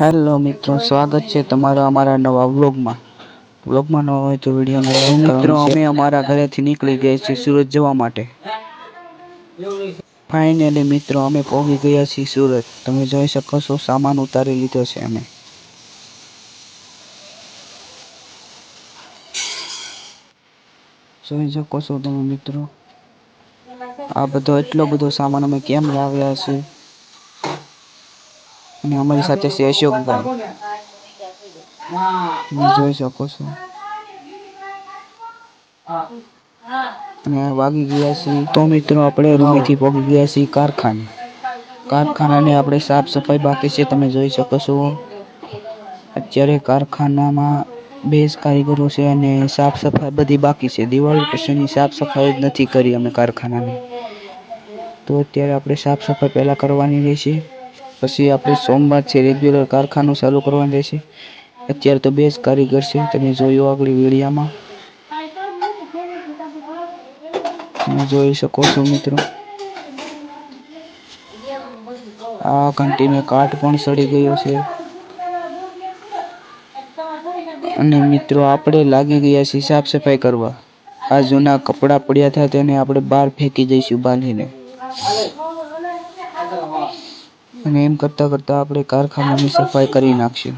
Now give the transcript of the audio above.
Hello મિત્રો, સ્વાગત છે તમારા અમારા નવા વ્લોગમાં નવા હોય તો વિડીયો મિત્રો અમે અમારા ઘરેથી નીકળી ગયા છીએ સુરત જવા માટે. ફાઇનલી મિત્રો અમે પહોંચી ગયા છીએ સુરત. તમે જોઈ શકો છો સામાન ઉતારી લીધો છે અમે. જોઈ શકો છો તમે મિત્રો, આ બધો એટલો બધો સામાન અમે કેમ લાવ્યા છે. અને અમારી સાથે છે અશોકભાઈ, તમે જોઈ શકો છો. અને વાગી ગયા છીએ તો મિત્રો આપણે રૂમેથી પહોંચી ગયા છીએ કારખાનાને આપણે સાફ સફાઈ બાકી છે. તમે જોઈ શકો છો અત્યારે કારખાનામાં 2 કારીગરો છે અને સાફ સફાઈ બધી બાકી છે. દિવાળી પછીની સાફ સફાઈ જ નથી કરી અમે કારખાનાની, તો અત્યારે આપણે સાફ સફાઈ પહેલા કરવાની રહેશે. પછી આપણે સોમવારથી રેગ્યુલર કારખાનું ચાલુ કરવાનું રહેશે. અત્યારે તો 2 કારીગર છે, તમે જોયું આગળ વિડીયામાં. તમે જોઈ શકો છો મિત્રો, આ ઘંટીને કાટ પણ સડી ગયો છે. અને મિત્રો આપણે લાગી ગયા છીએ સાફ સફાઈ કરવા. આ જૂના કપડાં પડ્યા હતા તેને આપણે બહાર ફેંકી દઈશું બાંધીને. અને એમ કરતા કરતા આપણે કારખાનાની સફાઈ કરી નાખશું.